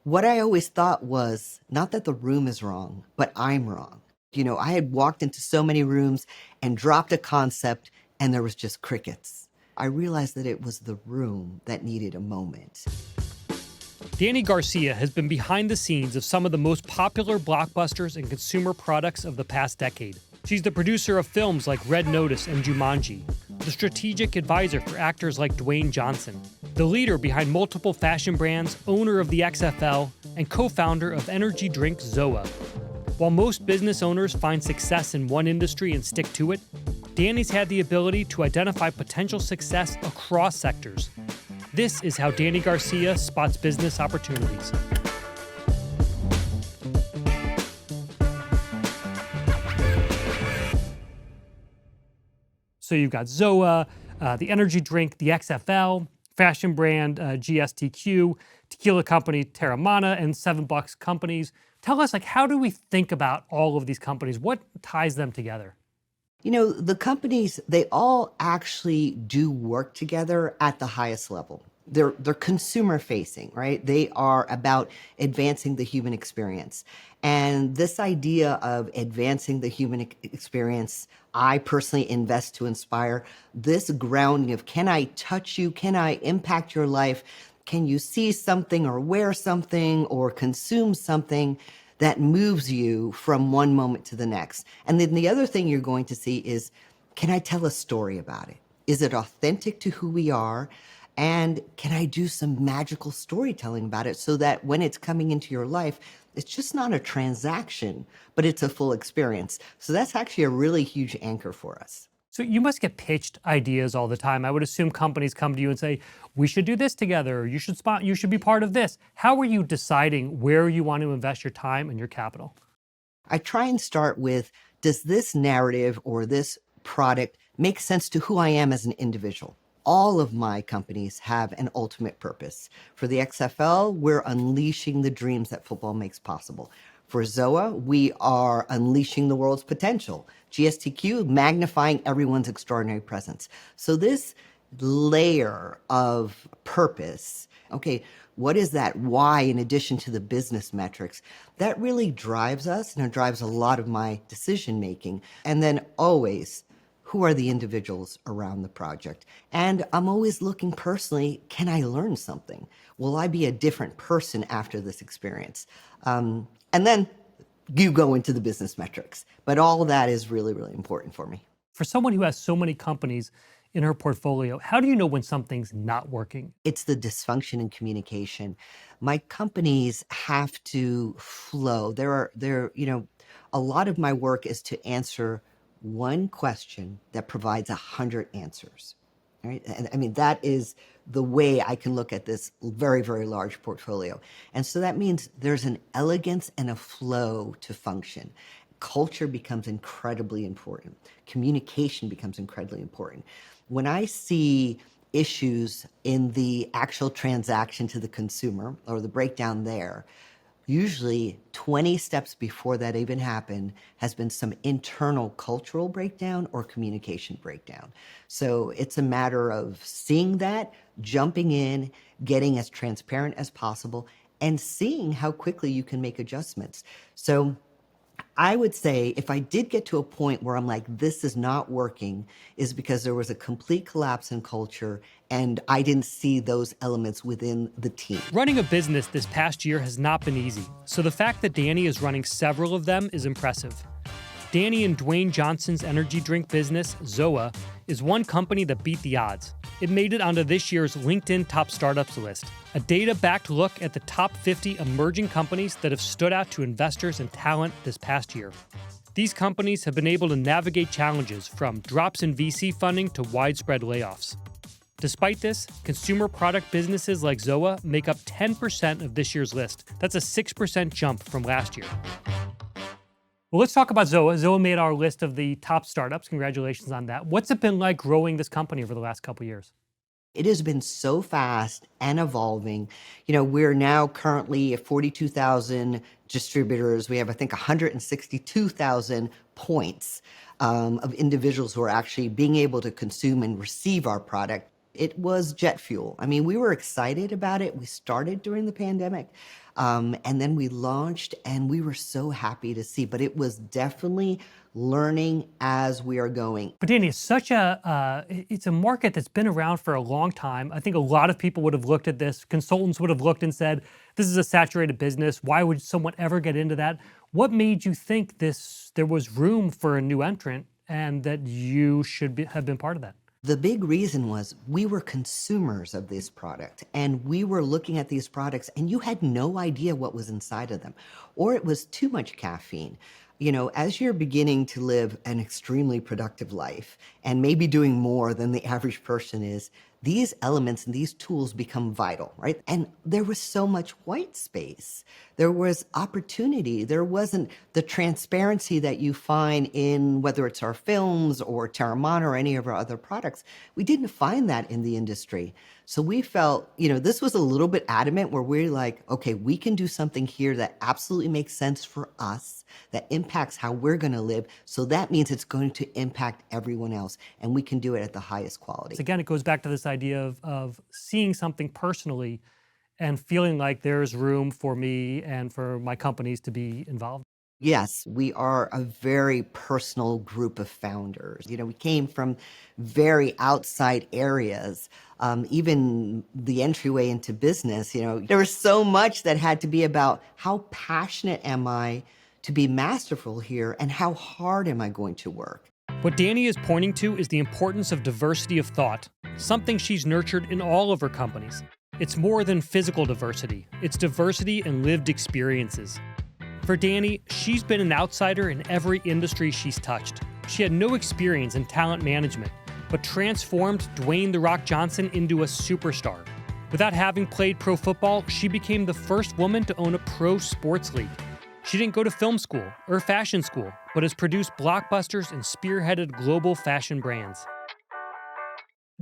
What I always thought was not that the room is wrong, but I'm wrong. I had walked into so many rooms and dropped a concept and there was just crickets. I realized that it was the room that needed a moment. Dany Garcia has been behind the scenes of some of the most popular blockbusters and consumer products of the past decade. She's the producer of films like Red Notice and Jumanji, the strategic advisor for actors like Dwayne Johnson, the leader behind multiple fashion brands, owner of the XFL, and co-founder of energy drink ZOA. While most business owners find success in one industry and stick to it, Dany's had the ability to identify potential success across sectors. This is how Dany Garcia spots business opportunities. So you've got ZOA, the energy drink, the XFL, fashion brand GSTQ, tequila company Terramana, and $7 companies. Tell us, how do we think about all of these companies? What ties them together? The companies, they all actually do work together at the highest level. They're consumer facing, right? They are about advancing the human experience. And this idea of advancing the human experience, I personally invest to inspire this grounding of, can I touch you? Can I impact your life? Can you see something or wear something or consume something that moves you from one moment to the next? And then the other thing you're going to see is, can I tell a story about it? Is it authentic to who we are? And can I do some magical storytelling about it so that when it's coming into your life, it's just not a transaction, but it's a full experience. So that's actually a really huge anchor for us. So you must get pitched ideas all the time. I would assume companies come to you and say, we should do this together, or you should be part of this. How are you deciding where you want to invest your time and your capital? I try and start with, does this narrative or this product make sense to who I am as an individual? All of my companies have an ultimate purpose. For the XFL, we're unleashing the dreams that football makes possible. For ZOA, we are unleashing the world's potential. GSTQ, magnifying everyone's extraordinary presence. So this layer of purpose, okay, what is that why in addition to the business metrics? That really drives us, and it drives a lot of my decision making. And then always, who are the individuals around the project? And I'm always looking personally, can I learn something? Will I be a different person after this experience? And then you go into the business metrics. But all of that is really, really important for me. For someone who has so many companies in her portfolio, how do you know when something's not working? It's the dysfunction in communication. My companies have to flow. A lot of my work is to answer one question that provides 100 answers. Right? And I mean, that is the way I can look at this very, very large portfolio. And so that means there's an elegance and a flow to function. Culture becomes incredibly important. Communication becomes incredibly important. When I see issues in the actual transaction to the consumer or the breakdown there, usually 20 steps before that even happened has been some internal cultural breakdown or communication breakdown. So it's a matter of seeing that, jumping in, getting as transparent as possible, and seeing how quickly you can make adjustments. So I would say if I did get to a point where I'm like, this is not working, is because there was a complete collapse in culture and I didn't see those elements within the team. Running a business this past year has not been easy, so the fact that Dany is running several of them is impressive. Dany and Dwayne Johnson's energy drink business, ZOA, is one company that beat the odds. It made it onto this year's LinkedIn Top Startups list, a data-backed look at the top 50 emerging companies that have stood out to investors and talent this past year. These companies have been able to navigate challenges from drops in VC funding to widespread layoffs. Despite this, consumer product businesses like ZOA make up 10% of this year's list. That's a 6% jump from last year. Well, let's talk about ZOA. ZOA made our list of the top startups. Congratulations on that. What's it been like growing this company over the last couple of years? It has been so fast and evolving. We're now currently at 42,000 distributors. We have, I think, 162,000 points of individuals who are actually being able to consume and receive our product. It was jet fuel. I mean, we were excited about it. We started during the pandemic, and then we launched, and we were so happy to see. But it was definitely learning as we are going. But Danny, it's a market that's been around for a long time. I think a lot of people would have looked at this. Consultants would have looked and said, "This is a saturated business. Why would someone ever get into that?" What made you think there was room for a new entrant, and that you have been part of that? The big reason was we were consumers of this product, and we were looking at these products and you had no idea what was inside of them, or it was too much caffeine. You know, as you're beginning to live an extremely productive life and maybe doing more than the average person is, these elements and these tools become vital, right? And there was so much white space. There was opportunity. There wasn't the transparency that you find in whether it's our films or Terramana or any of our other products. We didn't find that in the industry. So we felt, you know, this was a little bit adamant where we're like, okay, we can do something here that absolutely makes sense for us, that impacts how we're going to live. So that means it's going to impact everyone else, and we can do it at the highest quality. Again, it goes back to this idea of seeing something personally and feeling like there's room for me and for my companies to be involved. Yes, we are a very personal group of founders. You know, we came from very outside areas. Even the entryway into business, you know, there was so much that had to be about how passionate am I to be masterful here and how hard am I going to work? What Dany is pointing to is the importance of diversity of thought, something she's nurtured in all of her companies. It's more than physical diversity, it's diversity in lived experiences. For Dany, she's been an outsider in every industry she's touched. She had no experience in talent management, but transformed Dwayne "The Rock" Johnson into a superstar. Without having played pro football, she became the first woman to own a pro sports league. She didn't go to film school or fashion school, but has produced blockbusters and spearheaded global fashion brands.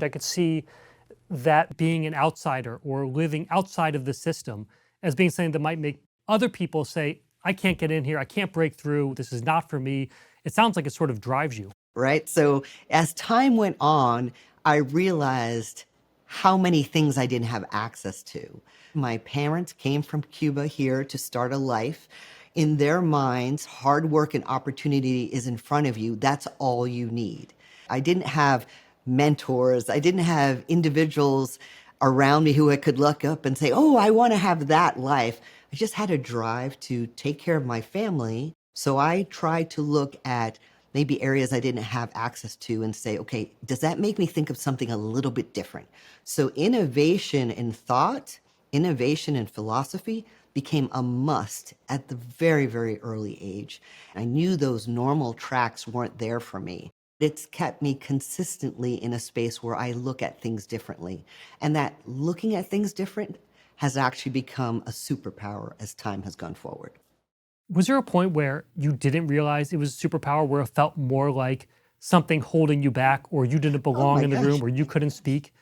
I could see that being an outsider or living outside of the system as being something that might make other people say, I can't get in here, I can't break through, this is not for me. It sounds like it sort of drives you. Right? So as time went on, I realized how many things I didn't have access to. My parents came from Cuba here to start a life. In their minds, hard work and opportunity is in front of you. That's all you need. I didn't have mentors. I didn't have individuals around me who I could look up and say, oh, I want to have that life. I just had a drive to take care of my family. So I tried to look at maybe areas I didn't have access to and say, okay, does that make me think of something a little bit different? So innovation in thought, innovation in philosophy became a must at the very, very early age. I knew those normal tracks weren't there for me. It's kept me consistently in a space where I look at things differently. And that looking at things different has actually become a superpower as time has gone forward. Was there a point where you didn't realize it was a superpower, where it felt more like something holding you back, or you didn't belong in the room, or you couldn't speak?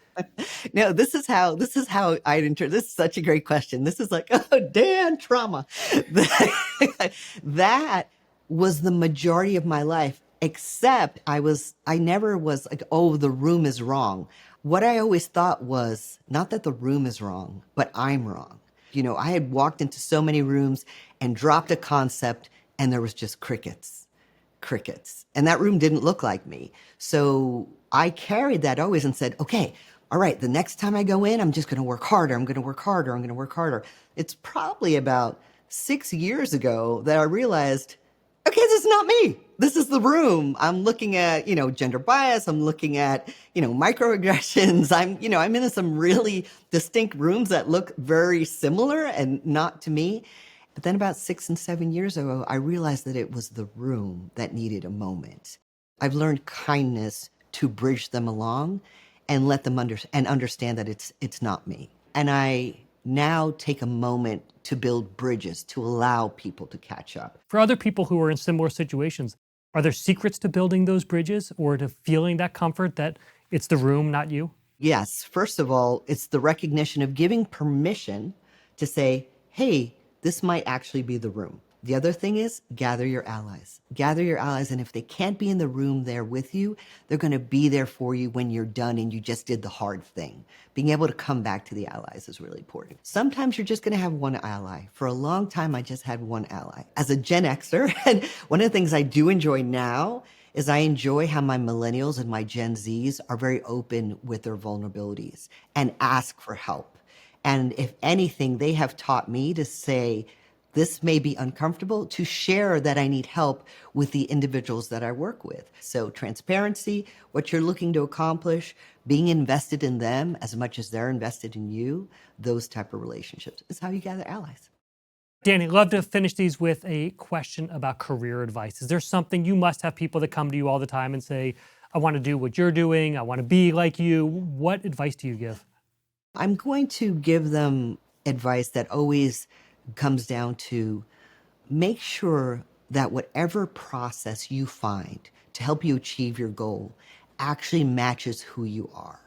No, this is how I'd enter. This is such a great question. This is like, oh, Dan, trauma. That was the majority of my life, except I never was like, oh, the room is wrong. What I always thought was not that the room is wrong, but I'm wrong. You know, I had walked into so many rooms and dropped a concept and there was just crickets. And that room didn't look like me. So I carried that always and said, okay, all right, the next time I go in, I'm just going to work harder. I'm going to work harder. I'm going to work harder. It's probably about 6 years ago that I realized, okay, this is not me. This is the room. I'm looking at, you know, gender bias. I'm looking at, you know, microaggressions. I'm in some really distinct rooms that look very similar and not to me. But then about 6 and 7 years ago, I realized that it was the room that needed a moment. I've learned kindness to bridge them along and let them understand that it's not me. And I now take a moment to build bridges to allow people to catch up. For other people who are in similar situations, are there secrets to building those bridges or to feeling that comfort that it's the room, not you? Yes. First of all, it's the recognition of giving permission to say, hey, this might actually be the room. The other thing is gather your allies. Gather your allies, and if they can't be in the room there with you, they're going to be there for you when you're done and you just did the hard thing. Being able to come back to the allies is really important. Sometimes you're just going to have one ally. For a long time, I just had one ally. As a Gen Xer, and one of the things I do enjoy now is I enjoy how my millennials and my Gen Zs are very open with their vulnerabilities and ask for help. And if anything, they have taught me to say, this may be uncomfortable, to share that I need help with the individuals that I work with. So transparency, what you're looking to accomplish, being invested in them as much as they're invested in you, those type of relationships is how you gather allies. Dany, love to finish these with a question about career advice. Is there something you must have people that come to you all the time and say, I want to do what you're doing, I want to be like you? What advice do you give? I'm going to give them advice that always comes down to make sure that whatever process you find to help you achieve your goal actually matches who you are.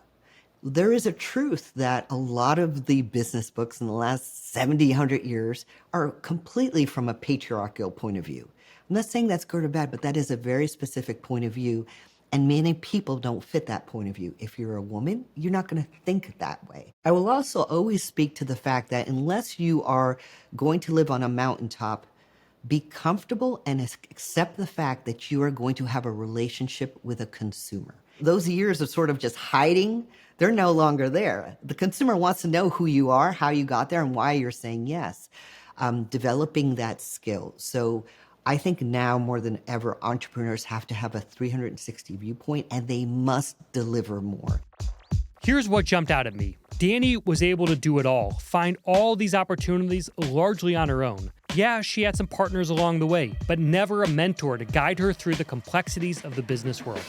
There is a truth that a lot of the business books in the last 70, 100 years are completely from a patriarchal point of view. I'm not saying that's good or bad, but that is a very specific point of view. And many people don't fit that point of view. If you're a woman, you're not going to think that way. I will also always speak to the fact that unless you are going to live on a mountaintop, be comfortable and accept the fact that you are going to have a relationship with a consumer. Those years of sort of just hiding, they're no longer there. The consumer wants to know who you are, how you got there, and why you're saying yes. Developing that skill. So I think now more than ever, entrepreneurs have to have a 360 viewpoint, and they must deliver more. Here's what jumped out at me. Dany was able to do it all, find all these opportunities largely on her own. Yeah, she had some partners along the way, but never a mentor to guide her through the complexities of the business world.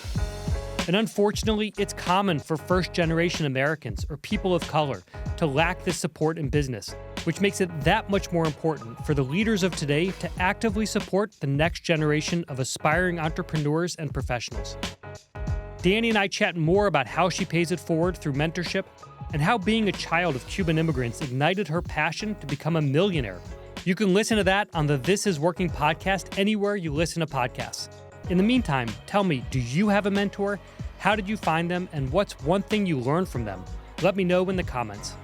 And unfortunately, it's common for first-generation Americans or people of color to lack this support in business, which makes it that much more important for the leaders of today to actively support the next generation of aspiring entrepreneurs and professionals. Dany and I chat more about how she pays it forward through mentorship and how being a child of Cuban immigrants ignited her passion to become a millionaire. You can listen to that on the This Is Working podcast anywhere you listen to podcasts. In the meantime, tell me, do you have a mentor? How did you find them? And what's one thing you learned from them? Let me know in the comments.